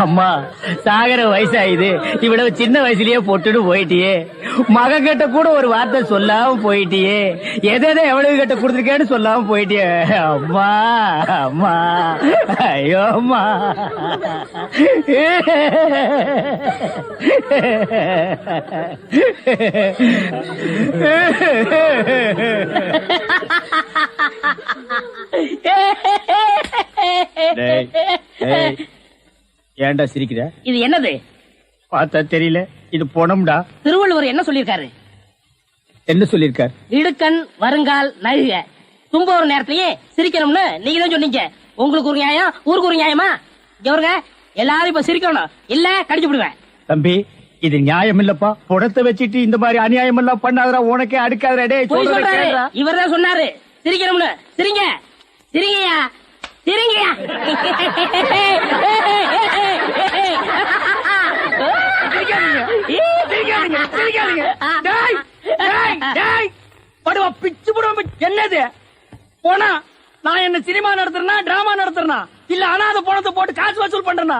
அம்மா சாகர வயசாயுது, இவ்வளவு சின்ன வயசுலயே பொட்டுட்டு போயிட்டியே. மகன் கிட்ட கூட ஒரு வார்த்தை சொல்லாம போயிட்டியே. எதை எவ்வளவு கிட்ட கொடுத்துருக்கேன்னு சொல்லாம போயிட்டியே. அம்மா அம்மா, ஐயோ அம்மா. ஏன்டா சிரிக்கிற? இது என்னது? பார்த்தா தெரியல, இது பொணம்டா. திருவள்ளுவர் என்ன சொல்லிருக்காரு? என்ன சொல்லிருக்காரு? இடுக்கண் வருங்கால் நழுக. தும்ப ஒரு நேரத்திலேயே சிரிக்கணும்னு நீங்க தான் சொன்னீங்க. உங்களுக்கு ஒரு நியாயம், ஊருக்கு ஒரு நியாயமா? இவருங்க எல்லாரும் இப்ப சிரிக்கணும், இல்ல கடிச்சு விடுவேன். தம்பி, இது நியாயம் இல்லப்பா. புடத்தை வச்சுட்டு இந்த மாதிரி அநியாயம் எல்லாம் பண்ணாதரா, உனக்கே அடுக்காதரா. இவர் தான் சொன்னாரு சிரிக்கணும்னு. சிரிங்க சிரிங்கயா சிரிங்கயா. பிச்சு போடுவோம். என்னது போனா? நான் என்ன சினிமா நடத்துறேன்னா டிராமா நடத்துறேன்னா இல்ல அனாதை பணத்தை போட்டு காசு வசூல் பண்றேன்னா?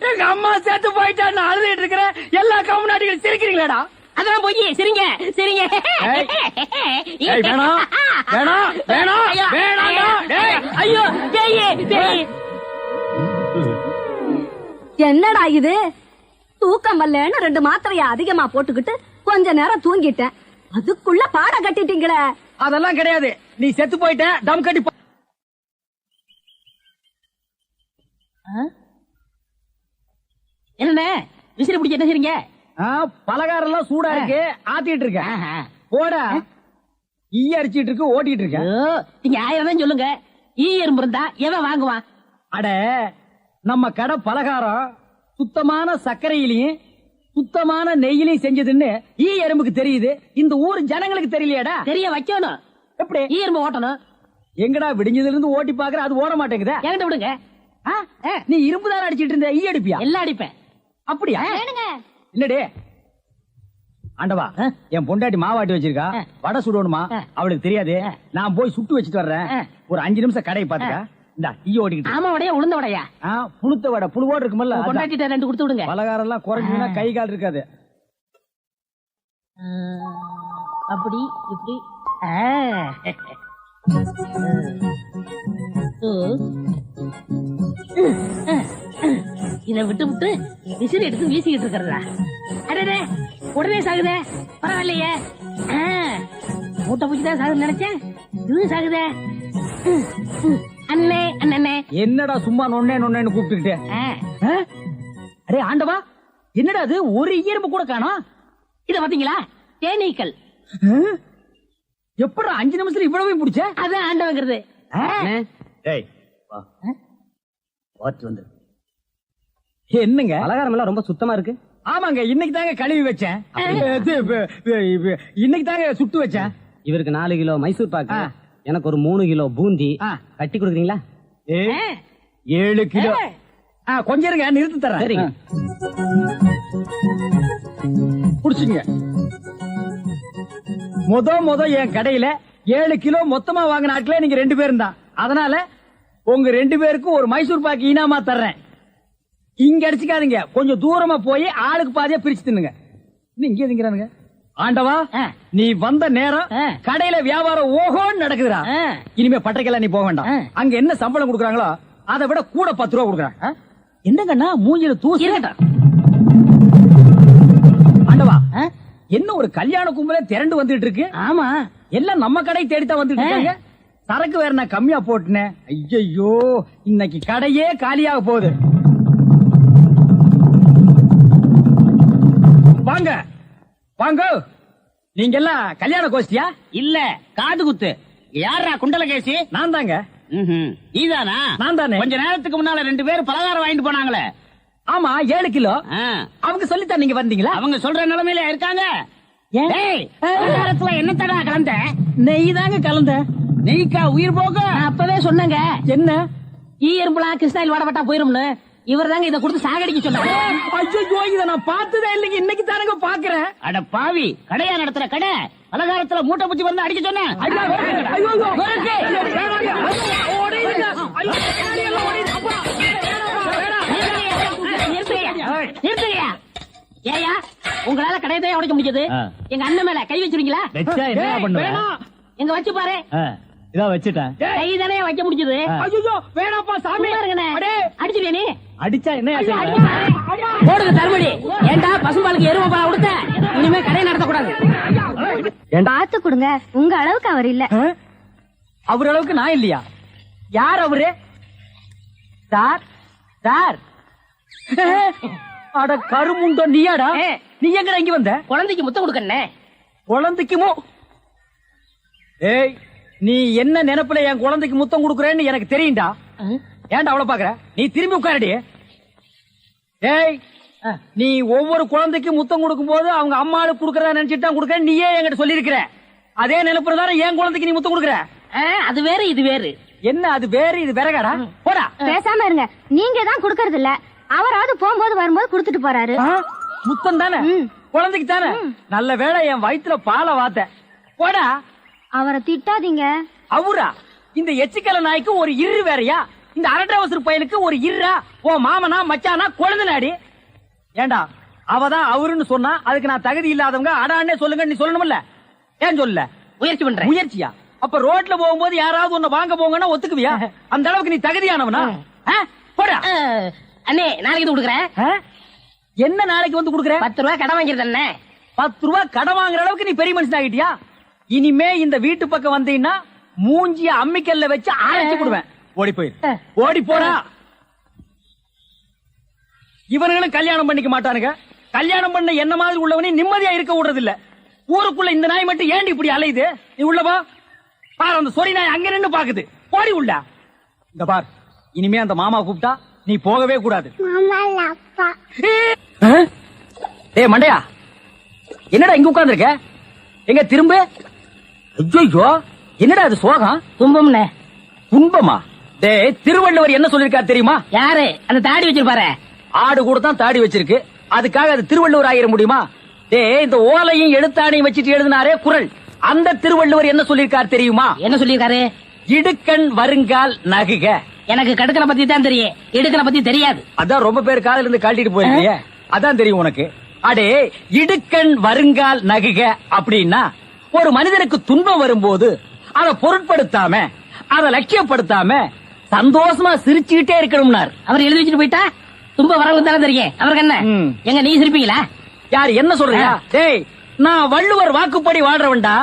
எங்க அம்மா சேர்த்து போயிட்டா நான் அழுதுட்டு இருக்கிறேன். எல்லா கம்முனாட்டிகளும் சிரிக்கிறீங்களாடா? அதான் போய் சிரிங்க சிரிங்க. வேணாம் வேணாம் வேணாம் வேணாம். ஐயோ என்னடா இது? தூக்கம் வரலன்னு 2 மாத்திரைய அதிகமா போட்டுக்கிட்டு கொஞ்ச நேரம் தூங்கிட்டேன். அதுக்குள்ள பாட கட்டிட்டீங்களே. அதெல்லாம் கிடையாது, நீ செத்து போயிட்ட. தம் கட்டி என்ன விசிறி பிடிச்ச என்ன செய்றீங்க? பலகாரம் எல்லாம் சூடா இருக்கு, ஆத்திட்டு இருக்கேன். போட ஈ அரிச்சிட்டு இருக்கு, ஓட்டிட்டு இருக்கேன். நீங்க 1000 சொல்லுங்க. ஈ எறும்பு இருந்தா எவன் வாங்குவான்? அட, நம்ம கடை பலகாரம் சுத்தமான சர்க்கரையிலையும் சுத்தமான நெய்யிலையும் செஞ்சதுன்னு ஈ எறும்புக்கு தெரியுது. இந்த ஊர் ஜனங்களுக்கு தெரியலையாடா? தெரிய வைக்கணும். எப்படி? ஈ எறும்பு ஓட்டணும். எங்கடா விடிஞ்சதுல இருந்து ஓட்டி பாக்குற, அது ஓட மாட்டேங்குதா? என்கிட்ட விடுங்க. நீ இரும்பு தானே அடிச்சிட்டு இருந்த, ஈ அடிப்பியா? எல்லாம் அடிப்பேன். அப்படியா? என்னடே ஆண்டவா, என் பொண்டாட்டி மாவாட்டி வச்சிருக்கா, வடை சுடணுமா? அவளுக்கு தெரியாது. நான் போய் சுட்டு வச்சுட்டு வர்றேன். ஒரு 5 நிமிஷம் கடையை பாத்துக்க. இந்த ஈ ஓடிக்கிட்டு. ஆமா, வடையா உளுந்த வடையா? புழுத்த வடை, புழுவோடு இருக்குமல்ல. பொண்டாட்டிட்ட 2 கொடுத்து விடுங்க. பலகாரம் எல்லாம் குறைஞ்சுனா கை கால் இருக்காது. அப்படி இப்படி. இதை விட்டு விட்டு விசிறி எடுத்து வீசிக்கிட்டு இருக்கிறதா? அடடே, உடனே சாகுதே. பரவாயில்லையே, மூட்டை பூச்சிதான் சாகுது நினைச்சேன். இது சாகுதே. அண்ணே அண்ணே, என்னடா சும்மா நொண்ணே நொண்ணேன்னு கூப்பிட்டுக்கிட்டே? அடே ஆண்டவா, என்னடா அது? ஒரு இயற்பு கூட காணோம். இத பாத்தீங்களா? தேனீக்கள். எப்படா 5 நிமிஷத்துல இவ்வளவு பிடிச்ச? அதான் ஆண்டவங்கிறது. என்னங்க பலகாரம் எல்லாம் ரொம்ப சுத்தமா இருக்கு. ஆமாங்க, இன்னைக்கு தாங்க கழுவி வச்சேன். இன்னைக்கு தாங்க சுட்டு வச்சேன். இவருக்கு 4 கிலோ மைசூர் பாக்கு, எனக்கு ஒரு 3 கிலோ பூந்தி கட்டி கொடுக்குறீங்களா? 7 கிலோ. கொஞ்சம் இருங்க, நிறுத்தி தரேன். சரிங்க. புடிச்சுங்க. முத என் கடையில 7 கிலோ மொத்தமா வாங்கின ஆட்களே நீங்க 2 பேரும் தான். அதனால உங்க 2 பேருக்கும் ஒரு மைசூர் பாக்கு இனாமா தர்றேன். இங்க அடிச்சுக்காதீங்க, கொஞ்சம் தூரமா போய் ஆளுக்கு பாதியா பிரிச்சு தின்னுங்க. இங்க திங்கிறானுங்க. ஆண்டவா, நீ வந்த நேரம் கடையில வியாபாரம் ஓஹோன்னு நடக்குதுடா. இனிமே பட்டைக்கெல்லாம் நீ போக வேண்டாம். அங்க என்ன சம்பளம் கொடுக்குறாங்களோ அதை விட கூட 10 ரூபா கொடுக்குறாங்க. என்னங்கண்ணா மூஞ்சில தூசி? ஆண்டவா, என்ன ஒரு கல்யாண கும்பலே திரண்டு வந்துட்டு இருக்கு? ஆமா, எல்லாம் நம்ம கடை தேடித்தான் வந்துட்டு இருக்காங்க. சரக்கு வேற நான் கம்மியா போட்டுனேன். ஐயோ, இன்னைக்கு கடையே காலியாக போகுது. வாங்க வாங்க. நீங்க எல்லாம் கல்யாண கோஷ்டியா? இல்ல, காது குத்து. யாரா குண்டலகேசி? நான் தாங்க. நீதானா? நான் தானே. கொஞ்ச நேரத்துக்கு முன்னால 2 பேர் பலகாரம் வாங்கிட்டு போனாங்களே. ஆமா, 7 கிலோ. அவங்க சொல்லித்தான் நீங்க வந்தீங்களா? அவங்க சொல்ற நிலைமையில இருக்காங்க. பலகாரத்துல என்ன தடா கலந்த? நெய் தாங்க கலந்த. நெய்க்கா உயிர் போக? அப்பவே சொன்னங்க. என்ன? ஈ எறும்புலாம் கிருஷ்ணாயில் வாடப்பட்டா போயிரும்னு. இவர் தாங்க இதை கொடுத்து சாகடிக்க சொன்னாங்க. ஐயோ, இதை நான் பார்த்ததே இல்லைங்க, இன்னைக்கு தானங்க பாக்குறேன். அட பாவி, கடையா நடத்துற கடை பலகாரத்துல மூட்டை பூச்சி வந்து அடிக்க சொன்னேன். தானே உடைக்க முடிஞ்சது. எங்க அண்ணன் மேல கை வச்சிருக்கீங்களா? வச்சா என்ன பண்ணுவேன்? எங்க வச்சு பாரு. இதா வச்சுட்டேன். கை தானே வைக்க முடிஞ்சது. ஐயோ வேணாப்பா சாமி. அடிச்சிருவே நீ. அடிச்சா என்ன போடுங்க தர்மடி. ஏண்டா பசும்பாலுக்கு எருமை பால் கொடுத்த? இனிமே கடை நடத்த கூடாது. பார்த்து கொடுங்க, உங்க அளவுக்கு அவர் இல்ல. அவர் அளவுக்கு நான் இல்லையா? யார் அவரு? Sir sir. அட கருமுண்டோ நீயாடா? நீ எங்கடா இங்க வந்த? குழந்தைக்கு முத்தம் கொடுக்கண்ணே. குழந்தைக்குமோ? ஏய், நீ என்ன நினைப்புல என் குழந்தைக்கு முத்தம் கொடுக்கறேன்னு எனக்கு தெரியும்டா. ஏன்டா அவ்வளவு பாக்குற? நீ திரும்பி உட்காரடி. ஏய், நீ ஒவ்வொரு குழந்தைக்கு முத்தம் கொடுக்கும் போது அவங்க அம்மாளுக்கு கொடுக்கறதா நினைச்சிட்டு தான் கொடுக்கறேன் நீயே என்கிட்ட சொல்லி இருக்கிற. அதே நினைப்புல தானே என் குழந்தைக்கு நீ முத்தம் கொடுக்கற. அது வேற இது வேறு. என்ன அது வேறு இது வேறகாடா? போடா. பேசாம இருங்க, நீங்க தான் கொடுக்கறது இல்ல. அவராவது போகும்போது வரும்போது கொடுத்துட்டு போறாரு. முத்தம் தானே குழந்தைக்கு தானே? நல்ல வேளை என் வயித்துல பாலை வாத்த. போடா. அவரை திட்டாதீங்க. அவரா? இந்த எச்சிக்கல நாய்க்கு ஒரு இரு வேறையா? இந்த அரட்டவசர் பயலுக்கு ஒரு இருரா? ஓ மாமனா மச்சானா குழந்தை நாடி. ஏண்டா அவதான் அவருன்னு சொன்னா அதுக்கு நான் தகுதி இல்லாதவங்க அடான்னே சொல்லுங்க நீ சொல்லணும்ல? ஏன் சொல்லல? முயற்சி பண்றேன். முயற்சியா? அப்ப ரோட்ல போகும்போது யாராவது உன்னை வாங்க போங்கன்னா ஒத்துக்குவியா? அந்த அளவுக்கு நீ தகுதியானவனா? போடா. அண்ணே நாளைக்கு கொடுக்குறேன். என்ன நாளைக்கு வந்து கொடுக்குற? 10 ரூபாய் கடன் வாங்கிருந்தேன் அண்ணே. 10 ரூபாய் கடன் வாங்குற அளவுக்கு நீ பெரிய மனுஷன் ஆகிட்டியா? இனிமே இந்த வீட்டு பக்கம் வந்தீங்கன்னா மூஞ்சிய அம்மிக்கல்ல வச்சு ஆரம்பிச்சு கொடுவேன். ஓடி போயிரு. ஓடி போடா. இவனுங்களும் கல்யாணம் பண்ணிக்க மாட்டானுங்க. கல்யாணம் பண்ண என்ன மாதிரி உள்ளவனே நிம்மதியா இருக்க விடுறது இல்ல. ஊருக்குள்ள இந்த நாய் மட்டும் ஏண்டி இப்படி அலையுது? நீ உள்ளவா பாரு. அந்த சொறி நாய் அங்க நின்னு பாக்குது. போடி உள்ள. இந்த பார், இனிமே அந்த மாமா கூப்பிட்டா நீ போகவே கூடாது. டேய் மண்டையா, என்னடா இங்க உட்கார்ந்திருக்க? எங்க திரும்ப? ஐயோ, என்னடா அது சோகம்? துன்பம்னே. துன்பமா? டேய், திருவள்ளுவர் என்ன சொல்லிருக்காரு தெரியுமா? யாரு? அந்த தாடி வச்சிருப்பாரு. ஆடு கூட தான் தாடி வச்சிருக்கு, அதுக்காக அது திருவள்ளுவர் ஆகிட முடியுமா? டேய், இந்த ஓலையும் எழுத்தாணையும் வச்சுட்டு எழுதினாரே குறள், அந்த திருவள்ளுவர் என்ன சொல்லிருக்காரு தெரியுமா? என்ன சொல்லிருக்காரு? இடுக்கண் வருங்கால் நகுக. எனக்கு கடுக்கனை பத்தி தான் தெரியும், இடுக்கனை பத்தி தெரியாது. அதான் ரொம்ப பேர் காதுல இருந்து கழட்டிட்டு போயிருக்கீங்க, அதான் தெரியும் உனக்கு. அடே, இடுக்கண் வருங்கால் நகுக அப்படின்னா ஒரு மனிதனுக்கு துன்பம் வரும்போது அதை பொருட்படுத்தாம, அதை லட்சியப்படுத்தாம சந்தோஷமா சிரிச்சுக்கிட்டே இருக்கணும்னார். அவர் எழுதி வச்சுட்டு போயிட்டா துன்பம் வரவங்க தானே தெரியும். அவருக்கு என்ன? எங்க நீ சிரிப்பீங்களா? யார் என்ன சொல்றீங்க? டேய், நான் வள்ளுவர் வாக்குப்படி வாழ்றவன்டா.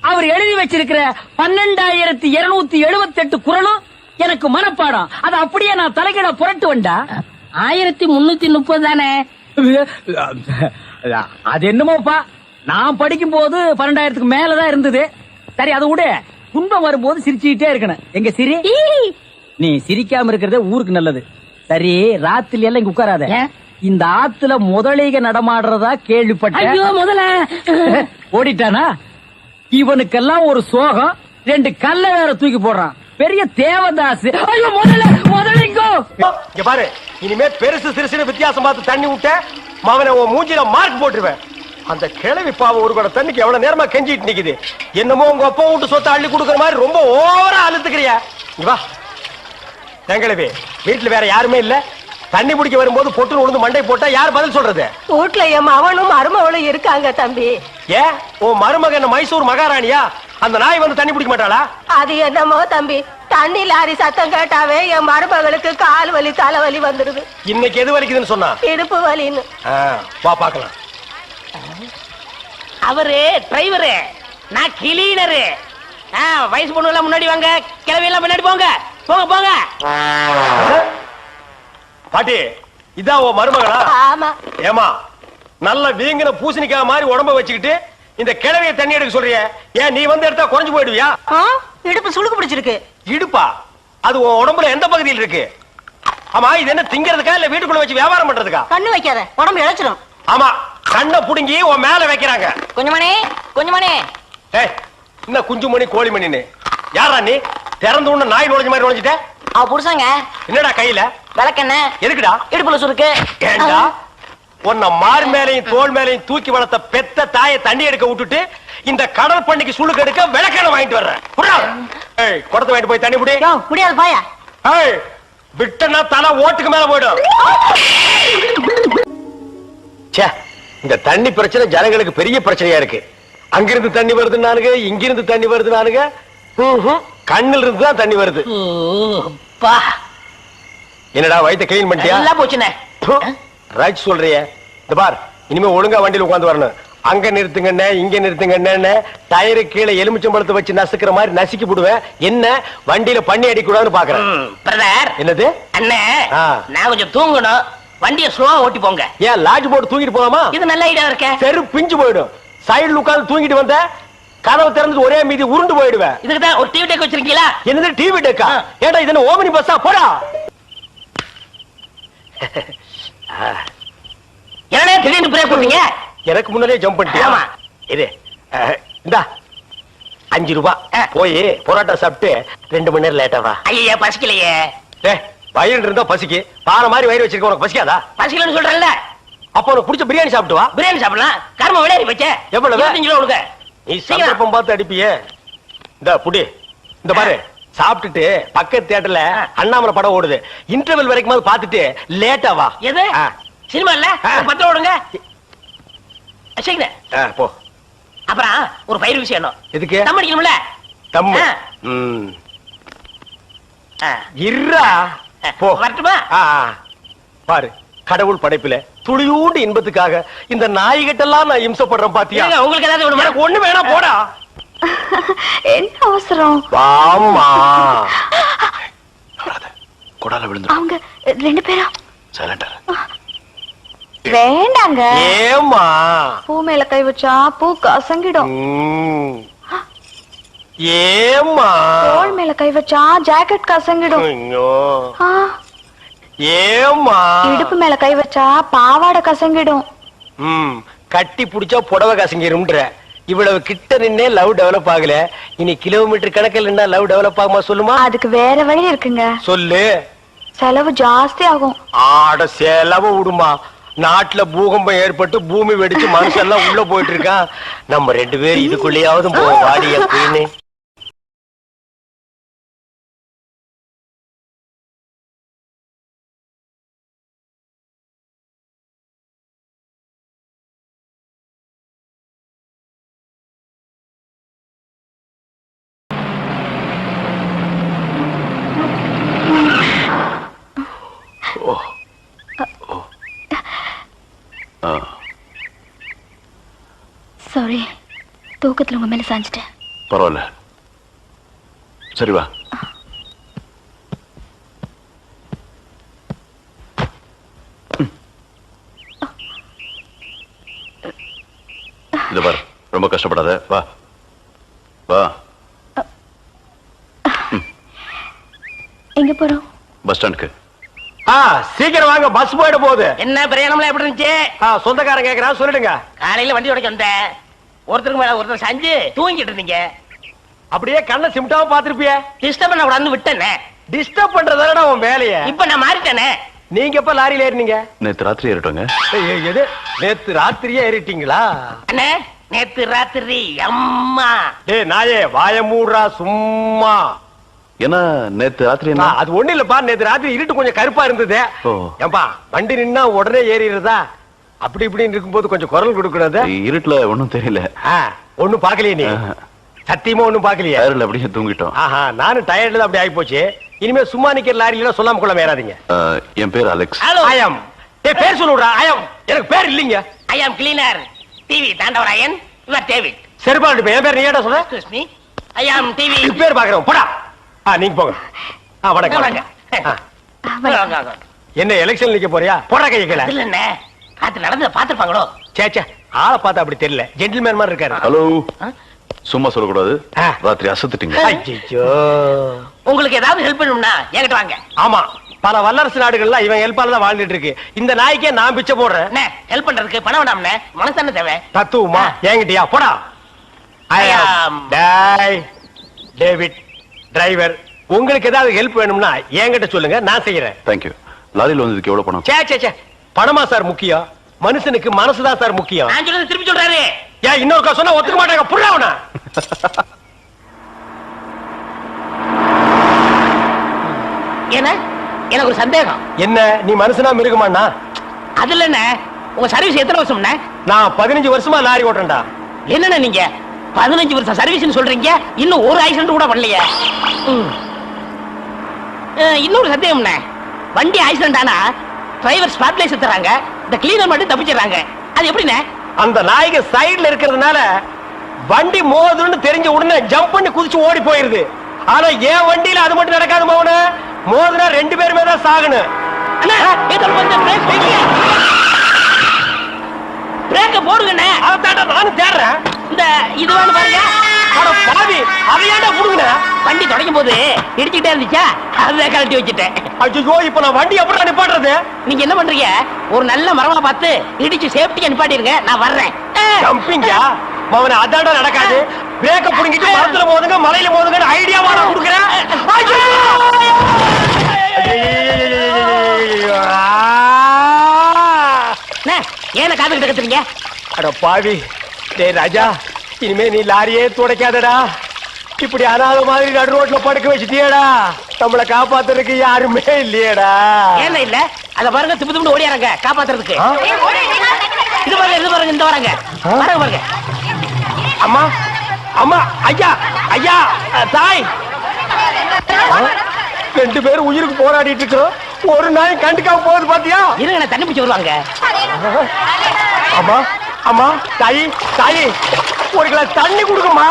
அவர் எழுதி வச்சிருக்கிற 12,278 குறளும் எனக்கு மனப்பாடம். அது அப்படியே நான் தலைகீழ புரட்டுவன்டா. 1330 தானே? அது என்னமோப்பா, நான் படிக்கும் போது 12,000க்கு மேலதான் இருந்தது. சரி, அதை விட துன்பம் வரும்போது சிரிச்சுக்கிட்டே இருக்கணும். எங்க சிரி? நீ சிரிக்காம இருக்கிறதே ஊருக்கு நல்லது. சரி, ராத்திரி எல்லாம் இங்க உட்காராத. இந்த ஆத்துல முதலைக நடமாடுறதா கேள்விப்பட்டேன். ஐயோ, முதல்ல ஓடிட்டானா? இவனுக்கெல்லாம் ஒரு சோகம், 2 கல்ல வேற தூக்கி போடுறான். பெரிய தேவதாஸ். ஐயோ, முதலைங்கோ. இங்க பாரு, இனிமே பெருசு சிறுசுன்னு வித்தியாசம் பார்த்து தண்ணி விட்ட மவனை உன் மூஞ்சில மார்க் போட்டுருவேன். அந்த கிழவி பாவம் ஒரு கூட தண்ணிக்கு எவ்வளவு நேரமா கெஞ்சிட்டு நிக்குது. என்னமோ உங்க அப்பா வீட்டு சொத்தை அள்ளி கொடுக்கற மாதிரி ரொம்ப ஓவரா அழுத்துக்கிறியா? வா தங்கிழவி, வீட்டுல வேற யாருமே இல்ல. தண்ணி பிடிக்க வரும்போது பொட்டு உழுந்து மண்டை போட்டா யார் பதில் சொல்றது? வீட்டுல என் அவனும் மருமகளும் இருக்காங்க தம்பி. ஏன் உன் மருமகன் மைசூர் மகாராணியா? அந்த நாய் வந்து தண்ணி பிடிக்க மாட்டாளா? அது என்னமோ தம்பி, தண்ணி லாரி சத்தம் கேட்டாவே என் மருமகளுக்கு கால் வலி தலைவலி வந்துருது. இன்னைக்கு எது வலிக்குதுன்னு சொன்னா? இடுப்பு வலின்னு. வா பாக்கலாம். அவரு டிரைவரு, நான் கிளீனரு. வயசு பொண்ணு எல்லாம் முன்னாடி வாங்க, கிளவி எல்லாம் முன்னாடி போங்க. போங்க போங்க. பாட்டி, இதான் உன் மருமகளா? ஆமா. ஏமா, நல்ல வீங்கின பூசணிக்காய் மாதிரி உடம்ப வச்சுக்கிட்டு இந்த கிழவிய தண்ணி எடுக்க சொல்றிய? ஏன் நீ வந்து எடுத்தா குறைஞ்சு போயிடுவியா? இடுப்பு சுளுக்கு பிடிச்சிருக்கு. இடுப்பா? அது உன் உடம்புல எந்த பகுதியில் இருக்கு? ஆமா, இது என்ன திங்கிறதுக்கா இல்ல வீட்டுக்குள்ள வச்சு வியாபாரம் பண்றதுக்கா? கண்ணு வைக்காத, உடம்பு இழைச்சிடும். ஆமா, கண்ணை புடுங்கி உன் மேல வைக்கிறாங்க. கொஞ்சமணி கொஞ்சமணி. ஏய், என்ன குஞ்சுமணி கோழிமணின்னு? யாரா நீ? திறந்து உள்ள நாய் நுழைஞ்ச மாதிரி நுழைஞ்சிட்ட? அவ புருஷங்க. என்னடா கையில? விளக்கெண்ண. எதுக்குடா? இடுப்புல சுருக்கு. ஏண்டா உன்னை மார் மேலையும் தோல் மேலையும் தூக்கி வளர்த்த பெத்த தாயை தண்ணி எடுக்க விட்டுட்டு இந்த கடல் பண்ணிக்கு சுளுக்கு எடுக்க விளக்கெண்ண வாங்கிட்டு வர்றேன். ஏய், குடத்தை வாங்கிட்டு போய் தண்ணி புடி. முடியாது பாயா. ஏய், விட்டனா தலை ஓட்டுக்கு மேல போயிடும். இந்த தண்ணி பிரச்சனை ஜனங்களுக்கு பெரிய பிரச்சனையா இருக்கு. அங்கிருந்து தண்ணி வருது நானுங்க, இங்கிருந்து தண்ணி வருது நானுங்க. கண்ணில் இருந்து தான் தண்ணி வருது. என்னடா வயித்தை கிளீன் பண்ணிட்டியா? எல்லாம் போச்சுனே. ரைட் சொல்றியே. இந்த பார், இனிமே ஒழுங்கா வண்டியில உட்கார்ந்து வரணும். அங்க நிறுத்துங்கண்ணே, இங்க நிறுத்துங்கண்ணே, டயரு கீழே எலுமிச்சம்பழத்தை வச்சு நசுக்கிற மாதிரி நசுக்கி போடுவேன். என்ன வண்டியில பண்ணி அடிக்கூடாதுன்னு பாக்குறேன். பிரதர், என்னது அண்ணே, நான் கொஞ்சம் தூங்கணும். வண்டியை ஸ்லோவா ஓட்டி போங்க. ஏன் லாட்ஜ் போட்டு தூங்கிட்டு போலாமா? இது நல்ல ஐடியா இருக்க. செரு பிஞ்சு போயிடும். சைடுல உட்கார்ந்து தூங்கிட்டு வந்த கதவை திறந்து ஒரே மீதி உருண்டு போயிடுவேன். இதுக்கு தான் ஒரு டிவி டெக் வச்சிருக்கீங்களா? என்னது டிவி டெக்கா? ஏடா இது ஓமனி பஸ்ஸா? போடா. என்னடா திடீர்னு பிரேக் போட்டீங்க? எனக்கு முன்னாலே ஜம்ப் பண்ணிட்டியா? ஆமா. இது இந்தா 5 ரூபாய். போய் பொரோட்டா சாப்பிட்டு 2 மணி நேரம் லேட்டா வா. ஐயா பசிக்கலையே. வயிறு இருந்தா பசிக்கு. பாறை மாதிரி வயிறு வச்சிருக்க உனக்கு பசிக்காதா? பசிக்கலன்னு சொல்றேன்ல. அப்ப உனக்கு பிடிச்ச பிரியாணி சாப்பிட்டு வா. பிரியாணி சாப்பிடலாம். கர்ம விளையாடி வச்சே. எவ்வளவு? 25 ரூபா கொடுங்க. நீ சந்தர்ப்பம் பார்த்து அடிப்பியே. இந்த புடி. இந்த பாரு, சாப்பிட்டுட்டு பக்கத்து தியேட்டர்ல அண்ணாமலை படம் ஓடுது. இன்டர்வல் வரைக்கும் பாத்துட்டு லேட்டா வா. எது சினிமா இல்ல? 10 ரூபா கொடுங்க. போ. அப்புறம் ஒரு பயிர் விஷயம். எதுக்கு? தம் அடிக்கணும்ல. தம்மு. இருடா. போ. வரட்டுமா? பாரு, கடவுள் படைப்பில துளியூண்டு இன்பத்துக்காக இந்த நாய்கிட்டெல்லாம் நான் இம்சப்படுறேன் பாத்தியா? உங்களுக்கு ஏதாவது வேணுமா? எனக்கு ஒண்ணு வேணா, போடா. என்ன அவசரம்? வாமா. கொடால விழுந்து. அவங்க 2 பேரும் சைலண்டா. வேண்டாங்க. ஏமா? பூ மேல கை வச்சா பூ கசங்கிடும். ஏமா? தோள் மேல கை வச்சா ஜாக்கெட் கசங்கிடும். ஏமா? இடுப்பு மேல கை வச்சா பாவாடை கசங்கிடும். கட்டி புடிச்சா புடவை கசங்கிரும்ன்ற. இவ்வளவு கிட்ட நின்னே லவ் டெவலப் ஆகல. இனி கிலோமீட்டர் கணக்கில் நின்னா லவ் டெவலப் ஆகுமா சொல்லுமா? அதுக்கு வேற வழி இருக்குங்க. சொல்லு. செலவு ஜாஸ்தி ஆகும். ஆட செலவு விடுமா. நாட்டுல பூகம்பம் ஏற்பட்டு பூமி வெடிச்சு மனுஷெல்லாம் உள்ள போயிட்டு இருக்கான். நம்ம 2 பேரும் இதுக்குள்ளேயாவது போவோம். வாடி அப்படின்னு. சாரி, தூக்கத்துல உங்க மேல சாஞ்சிட்டேன். பரவாயில்ல, சரி வா. இத பாரு, ரொம்ப கஷ்டப்படாத. வா வா. எங்க போறோம்? பஸ் ஸ்டாண்டுக்கு. சீக்கிரம் வாங்க, பஸ் போயிட போகுது. என்ன பிரயாணம்லாம் எப்படி இருந்துச்சு? சொந்தக்காரன் கேக்குறான், சொல்லிடுங்க. காலையில வண்டி உடைக்க வந்தேன். ஒருத்தருக்கு மேல ஒருத்தர் சாஞ்சு தூங்கிட்டு இருந்தீங்க. அப்படியே கண்ணை சிமிட்டாம பாத்துருப்பிய. டிஸ்டர்ப் பண்ண கூடாதுன்னு விட்டேனே. டிஸ்டர்ப் பண்றதானடா உன் வேலைய. இப்ப நான் மாறிட்டேனே. நீங்க எப்ப லாரியில ஏறினீங்க? நேத்து ராத்திரி ஏறிட்டோங்க. எது? நேத்து ராத்திரியே ஏறிட்டீங்களா? அண்ணே, நேத்து ராத்திரி. அம்மா டேய் நாயே, வாய மூடுறா சும்மா. ஏன்னா நேத்து ராத்திரி என்ன? அது ஒண்ணு இல்லப்பா, நேத்து ராத்திரி இருட்டு கொஞ்சம் கருப்பா இருந்தது. ஏன்பா வண்டி நின்னா உடனே ஏறிடுறதா? அப்படி இப்படின்னு இருக்கும்போது கொஞ்சம் குரல் கொடுக்கறது. இருட்டுல ஒண்ணும் தெரியல. ஒண்ணும் பாக்கலையே நீ? சத்தியமா ஒண்ணும் பாக்கலையா? டயர்ல அப்படியே தூங்கிட்டோம். நானும் டயர்ல அப்படி ஆகி போச்சு. இனிமே சும்மா நிக்கிற லாரியில சொல்லாம கொள்ள ஏறாதீங்க. என் பேர் அலெக்ஸ். ஆயம். பேர் சொல்லுடா. ஆயம். எனக்கு பேர் இல்லீங்க. I am cleaner TV Thandavarayan. Your David. சரிப்பா, என் பேர் நீ ஏடா சொல்ற? Excuse me, I am TV. பேர் பாக்குறோம். போடா. நீங்க போங்க. வணக்கம். என்ன எலெக்ஷன் நிக்க போறியா? போடா கையை கீழ. இல்ல என்ன அது நடந்து பாத்துப்பாங்களோ? சேச்சே, ஆளை பார்த்தா அப்படி தெரியல. ஜென்டில்மேன் மாதிரி இருக்காரு. ஹலோ, சும்மா சொல்லக்கூடாது. ராத்திரி அசத்துட்டீங்க. ஐயோ, உங்களுக்கு ஏதாவது ஹெல்ப் பண்ணணும்னா என்கிட்ட வாங்க. ஆமா, பல வல்லரசு நாடுகள்ல இவன் ஹெல்ப்பால தான் வாழ்ந்துட்டு இருக்கு. இந்த நாய்க்கே நான் பிச்சை போடுறேன். ஹெல்ப் பண்றதுக்கு பணம் வேண்டாம்னே, மனசு தேவை. தத்துவமா? என்கிட்டயா? போடா. David driver. உங்களுக்கு ஏதாவது ஹெல்ப் வேணும்னா என்கிட்ட சொல்லுங்க, நான் செய்யறேன். தேங்க்யூ. லாரியில் வந்ததுக்கு எவ்வளவு பணம்? சே பணமா சார் முக்கியம்? மனுஷனுக்கு மனசுதான் சார் முக்கியம். நான் சொல்றது திருப்பி சொல்றாரு. ஏன் இன்னொருக்கா சொன்னா ஒத்துக்க மாட்டாங்க. புரியவனா? ஏன்னா எனக்கு ஒரு சந்தேகம். என்ன, நீ மனுஷனா மிருகமாண்ணா? அதுல என்ன, உங்க சர்வீஸ் எத்தனை வருஷம்ண்ணே? நான் 15 வருஷமா லாரி ஓட்டுறேன்டா. என்னண்ணே நீங்க 15 வருஷம் சர்வீஸ்னு சொல்றீங்க, இன்னும் ஒரு ஆக்சிடென்ட் கூட பண்ணலையே. இன்னொரு சந்தேகம்ண்ணே, வண்டி ஆக்சிடென்ட் ஆனா டிரைவர் ஸ்பாட்லைஸ் தராங்க, இந்த கிளீனர் மட்டும் தப்பிச்சிடுறாங்க. அது எப்படிண்ணே? அந்த நாய்க்கு சைடுல இருக்கிறதுனால வண்டி மோதுன்னு தெரிஞ்ச உடனே ஜம்ப் பண்ணி குதிச்சு ஓடி போயிருது. ஆனா என் வண்டியில அது மட்டும் நடக்காது மோகன. மோதுனா 2 பேருமே தான் சாகணும். பிரேக்க போடுங்கண்ணே. அதான்டா நானும் தேடுறேன். இந்த இதுவான்னு பாருங்க. அட பாவி, அதையாண்டா புடுங்கன. வண்டி தொடங்கும் போது இடிச்சுக்கிட்டே இருந்துச்சா, அதை கழட்டி வச்சுட்டேன். ஐயோ, இப்ப நான் வண்டி எப்படி நிப்பாட்டுறது? நீங்க என்ன பண்றீங்க, ஒரு நல்ல மரமா பார்த்து இடிச்சு சேஃப்டியா நிப்பாட்டிருங்க, நான் வர்றேன். ஜம்பிங்கா மவனே, அதான்டா நடக்காது. பிரேக்க புடுங்கிட்டு மரத்துல மோதுங்க, மலையில மோதுங்க ஐடியாவா நான் கொடுக்குறேன். ஏன காதுகிட்ட கத்துறீங்க? அட பாவி, டேய் ராஜா, இனிமே நீ லாரியே துடைக்காதடா. இப்படி அனாத மாதிரி நடு ரோட்ல படுக்க வச்சுட்டியடா. நம்மள காப்பாத்துறதுக்கு யாருமே இல்லையடா. ஏன் இல்ல? அத பாருங்க, திப்பு திப்பு ஓடியாரங்க காப்பாத்துறதுக்கு. இது பாருங்க, இது பாருங்க, இந்த வராங்க பாருங்க பாருங்க. அம்மா அம்மா, ஐயா ஐயா, தாய், 2 பேரும் உயிருக்கு போராடிட்டு இருக்கோம். ஒரு நாய் கண்டுக்காம போகுது பாத்தியா? இருங்க, தண்ணி பிடிச்சு வருவாங்க. அம்மா அம்மா, தாயி தாயி, ஒரு கிளாஸ் தண்ணி கொடுக்குமா.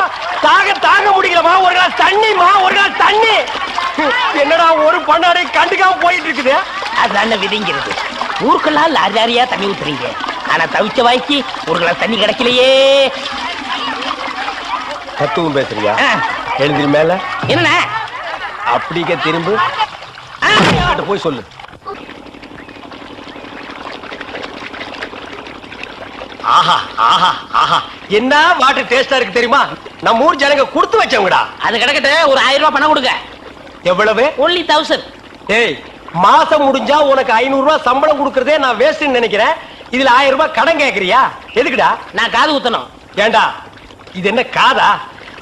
தாங்க முடியலமா. ஒரு கிளாஸ் தண்ணிமா, ஒரு கிளாஸ் தண்ணி. என்னடா ஒரு பண்ணாடை கண்டுக்காம போயிட்டு இருக்குது. அதான விதிங்கிறது. ஊருக்கெல்லாம் லாரி லாரியா தண்ணி ஊத்துறீங்க, ஆனா தவிச்ச வாய்க்கு ஒரு கிளாஸ் தண்ணி கிடைக்கலையே. தத்துவம் பேசுறியா? எழுந்திரி மேல. என்ன அப்படிக்க திரும்ப போய் சொல்லு. ஆஹா ஆஹா ஆஹா, என்ன வாட்டர் டேஸ்டா இருக்கு தெரியுமா? நம்ம ஊர் ஜனங்க கொடுத்து வச்சவங்கடா. அது கிடக்கட்டு, ஒரு 1000 ரூபாய் பணம் கொடுங்க. எவ்வளவு? only 1000. ஏய், மாசம் முடிஞ்சா உனக்கு 500 ரூபாய் சம்பளம் கொடுக்கறதே நான் வேஸ்ட்னு நினைக்கிறேன். இதுல 1000 ரூபாய் கடன் கேக்குறியா? எதுக்குடா? நான் காது ஊத்தணும். ஏண்டா, இது என்ன காதா?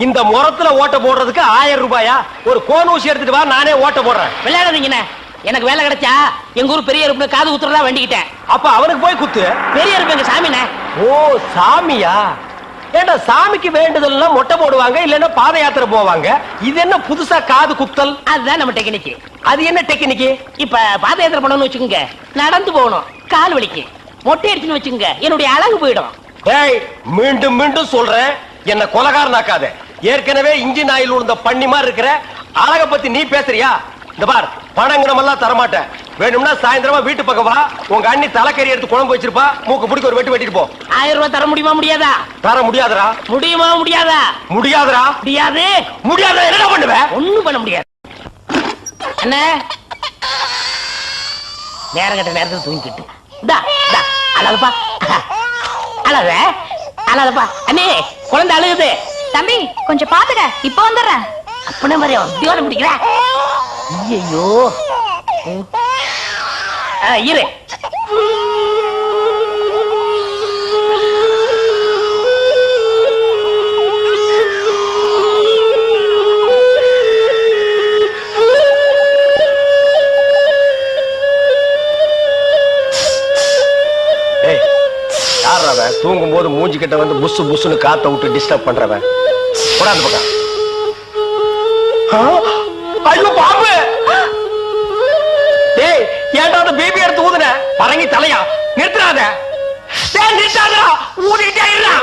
இந்த முறத்துல ஓட்ட போடுறதுக்கு 1000 ரூபாயா? ஒரு கோன் ஊசி எடுத்துட்டு வா, நானே ஓட்ட போடுறேன். விளையாடாதீங்கண்ணே, எனக்கு வேலை கிடைச்சா எங்க ஊர் பெரிய இருப்பு காது ஊத்துறதா வேண்டிக்கிட்டேன். அப்ப அவனுக்கு போய் குத்து. பெரிய இருப்பு எங்க சாமிண்ணே. ஓ, சாமியா? ஏண்டா, சாமிக்கு வேண்டுதல்னா மொட்டை போடுவாங்க, இல்லன்னா பாத யாத்திரை போவாங்க. இது என்ன புதுசா காது குத்தல்? அதுதான் நம்ம டெக்னிக். அது என்ன டெக்னிக்? இப்ப பாத யாத்திரை பண்ணணும்னு வச்சுக்கோங்க, நடந்து போகணும், கால் வலிக்கு. மொட்டை அடிச்சுன்னு வச்சுக்கோங்க, என்னுடைய அழகு போயிடும். ஏய், மீண்டும் மீண்டும் சொல்றேன், என்ன கொலகாரனாக்காத. ஏற்கனவே இன்ஜின் ஆயில் உள்ள பண்ணி மாதிரி இருக்கிற அழக பத்தி நீ பேசுறியா? இந்த பார், பணங்கனமெல்லாம் தரமாட்டேன். வேணும்னா சாயந்தரமா வீட்டு பக்கம் வா, உங்க அண்ணி தலைக்கறி எடுத்து குழம்பு வச்சிருப்பா, மூக்கு பிடிக்க ஒரு வெட்டு வெட்டிட்டு போ. 1000 ரூபாய் தர முடியுமா முடியாதா? தர முடியாதுடா. முடியுமா முடியாதா? முடியாதுடா. முடியாது. முடியாத என்ன பண்ணுவேன்? ஒண்ணும் பண்ண முடியாது. அண்ணே, நேரம் கட்ட நேரத்தில் தூங்கிக்கிட்டு அழகப்பா, அழக அழகப்பா. அண்ணே, குழந்தை அழுகுது. தம்பி கொஞ்சம் பாத்துக்க, இப்ப வந்துடுறேன். அப்பனே மாதிரி உத்தியோக முடிக்கிற. ஐயோ, இரு. தூங்கும் போது மூஞ்சி கிட்ட வந்து புசு புசுன்னு காத்த விட்டு டிஸ்டர்ப் பண்றவன். போடாது பக்கம். ஐயோ பாம்பு! டேய், ஏன்டா அந்த பேபி எடுத்து ஊதுன? பரங்கி தலையா? நிறுத்துறாத. டேய், நிறுத்தாதடா. ஊதிட்டே இருடா.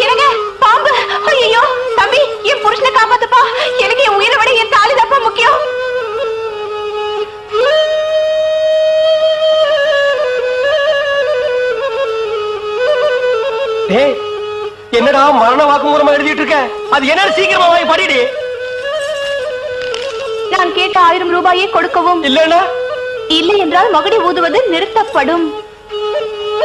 என்னங்க பாம்பு? ஐயோ தம்பி, என் புருஷனை காப்பாத்துப்பா. எனக்கு என் உயிரை விட என் தாலி தான் முக்கியம். டேய், என்னடா மரண வாக்குமூலமா எழுதிட்டு இருக்க? அது என்ன? சீக்கிரமா வாங்கி படிடி. நான் கேட்ட 1000 ரூபாயை கொடுக்கவும், இல்லன்னா இல்லை என்றால் மகுடி ஊதுவது நிறுத்தப்படும்.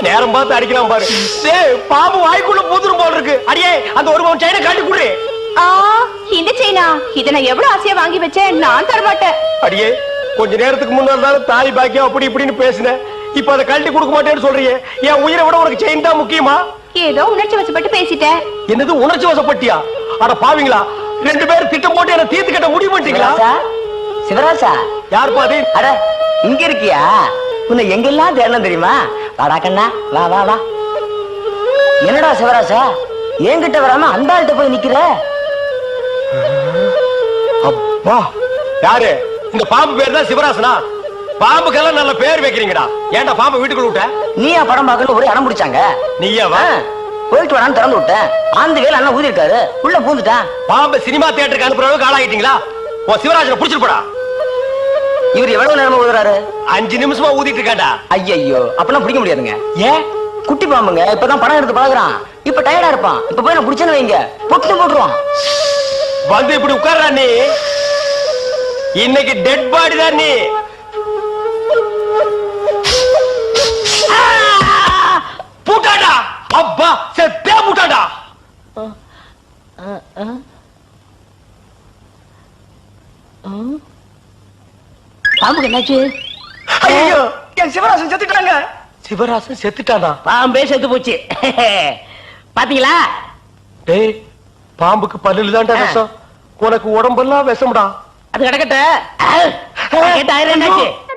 நேரம் பார்த்து அடிக்கலாம் பாரு. டேய், பாம்பு வாய்க்குள்ள பூதுரும் போல இருக்கு. அடியே, அந்த 1 பவுன் செயினை காட்டி குடு. இந்த செயினா? இதை நான் எவ்வளவு ஆசையா வாங்கி வச்சேன், நான் தரமாட்டேன். அடியே, கொஞ்ச நேரத்துக்கு முன்னாடி தாலி பாக்கியம் அப்படி இப்படின்னு பேசின. இப்ப அதை கழட்டி கொடுக்க மாட்டேன்னு சொல்றியே. என் உயிரை விட உனக்கு செயின் தான் முக்கியமா? ஏதோ உணர்ச்சி வசப்பட்டு பேசிட்டேன். என்னது உணர்ச்சி வசப்பட்டியா? அட பாவீங்களா, 2 பேரும் திட்டம் போட்டு என்ன தீர்த்து கட்ட முடிவு பண்ணிட்டீங்களா? சிவராசா, யார் பாதி? அட இங்க இருக்கியா? உன்னை எங்கெல்லாம் தேடலாம் தெரியுமா? வாடா கண்ணா வா வா வா. என்னடா சிவராசா என்கிட்ட வராம அந்த ஆள்கிட்ட போய் நிக்கிற? அப்பா யாரு இந்த பாம்பு பேர் தான் சிவராசனா? பாம்புக்கெல்லாம் நல்ல பேர் வைக்கிறீங்கடா. ஏன்டா பாம்பு வீட்டுக்குள்ள விட்ட? நீயா படம் பார்க்கணும் ஒரே இடம் பிடிச்சாங்க. நீயாவா? போயிட்டு வரான்னு திறந்து விட்டேன். அந்த வேலை அண்ணன் ஊதி இருக்காரு, உள்ள பூந்துட்டான். பாம்பு சினிமா தியேட்டருக்கு அனுப்புற அளவுக்கு ஆளாயிட்டீங்களா? ஓ சிவராஜனை புடிச்சிட்டு போடா. இவர் எவ்வளவு நேரமா ஊதுறாரு? 5 நிமிஷமா ஊதிட்டு இருக்காண்டா. ஐயோ அப்பெல்லாம் பிடிக்க முடியாதுங்க. ஏன்? குட்டி பாம்புங்க, இப்பதான் படம் எடுத்து பழகுறான். இப்ப டயர்டா இருப்பான். இப்ப போய் நான் பிடிச்சேன்னு வைங்க, பொட்டு போட்டுருவான். வந்து இப்படி உட்கார்றா நீ. இன்னைக்கு டெட் பாடி தான் நீ. பூட்டாடா. அப்பா செத்தே பூட்டாடா. பாம்புக்கு என்னாச்சு? ஐயோ என் சிவராசன் செத்துட்டாங்க. சிவராசன் செத்துட்டானா? பாம்பே செத்து போச்சு. பாத்தீங்களா? டேய் பாம்புக்கு பல்லுல தான்டா விஷம். உனக்கு உடம்பெல்லாம் விஷம்டா. அது கிடக்கட்ட. என்னாச்சு?